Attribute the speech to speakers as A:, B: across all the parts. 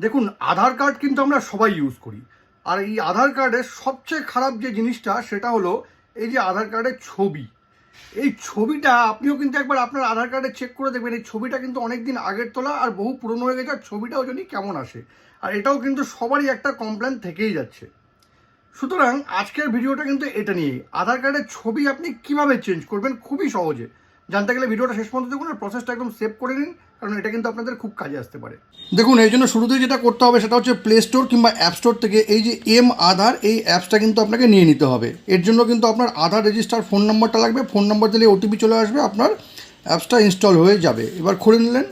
A: দেখুন, আধার কার্ড কিন্তু আমরা সবাই ইউজ করি। আর এই আধার কার্ডের সবচেয়ে খারাপ যে জিনিসটা সেটা হলো এই যে আধার কার্ডের ছবি। এই ছবিটা আপনিও কিন্তু একবার আপনার আধার কার্ডে চেক করে দেখবেন, এই ছবিটা কিন্তু অনেক দিন আগের তোলা আর বহু পুরনো হয়ে গেছে, আর ছবিটাও জানি কেমন আসে। আর এটাও কিন্তু সবারই একটা কমপ্লেন থেকেই যাচ্ছে। সুতরাং আজকের ভিডিওটা কিন্তু এটা নিয়েই, আধার কার্ডের ছবি আপনি কিভাবে চেঞ্জ করবেন খুবই সহজে। জানতে গেলে ভিডিওটা শেষ পর্যন্ত দেখুন আর প্রসেসটা একদম সেভ করে নিন, কারণ এটা কিন্তু আপনাদের খুব কাজে আসতে পারে। দেখুন, এই জন্য শুরুতেই যেটা করতে হবে সেটা হচ্ছে প্লে স্টোর কিংবা অ্যাপ স্টোর থেকে এই যে আধার এই অ্যাপসটা কিন্তু আপনাকে নিয়ে নিতে হবে। এর জন্য কিন্তু আপনার আধার রেজিস্টার ফোন নম্বরটা লাগবে, ফোন নম্বর দিলে ওটিপি চলে আসবে, আপনার অ্যাপসটা ইনস্টল হয়ে যাবে। এবার খুলে নিলেন,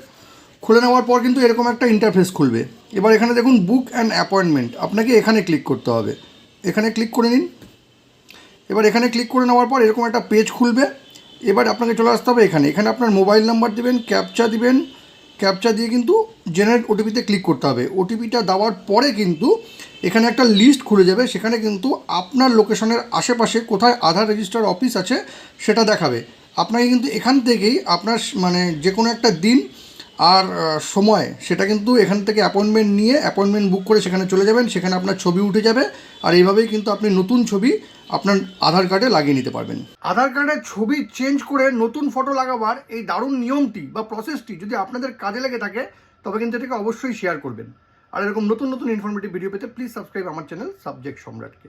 A: খুলে নেওয়ার পর কিন্তু এরকম একটা ইন্টারফেস খুলবে। এবার এখানে দেখুন বুক অ্যান্ড অ্যাপয়েন্টমেন্ট, আপনাকে এখানে ক্লিক করতে হবে। এখানে ক্লিক করে নিন। এবার এখানে ক্লিক করে নেওয়ার পর এরকম একটা পেজ খুলবে। এবার আপনাকে চলে আসতে হবে এখানে, এখানে আপনার মোবাইল নাম্বার দেবেন, ক্যাপচা দিবেন, ক্যাপচা দিয়ে কিন্তু জেনারেট ওটিপিতে ক্লিক করতে হবে। ওটিপিটা দেওয়ার পরে কিন্তু এখানে একটা লিস্ট খুলে যাবে, সেখানে কিন্তু আপনার লোকেশনের আশেপাশে কোথায় আধার রেজিস্টার অফিস আছে সেটা দেখাবে। আপনাকে কিন্তু এখান থেকেই আপনার মানে যে কোনো একটা দিন আর সময় সেটা কিন্তু এখান থেকে অ্যাপয়েন্টমেন্ট নিয়ে অ্যাপয়েন্টমেন্ট বুক করে সেখানে চলে যাবেন, সেখানে আপনার ছবি উঠে যাবে। আর এইভাবেই কিন্তু আপনি নতুন ছবি আপনার আধার কার্ডে লাগিয়ে নিতে পারবেন। আধার কার্ডের ছবি চেঞ্জ করে নতুন ফটো লাগাবার এই দারুণ নিয়মটি বা প্রসেসটি যদি আপনাদের কাজে লেগে থাকে তবে কিন্তু এটাকে অবশ্যই শেয়ার করবেন। আর এরকম নতুন নতুন ইনফরমেটিভ ভিডিও পেতে প্লিজ সাবস্ক্রাইব আমার চ্যানেল সাবজেক্ট সম্রাটকে।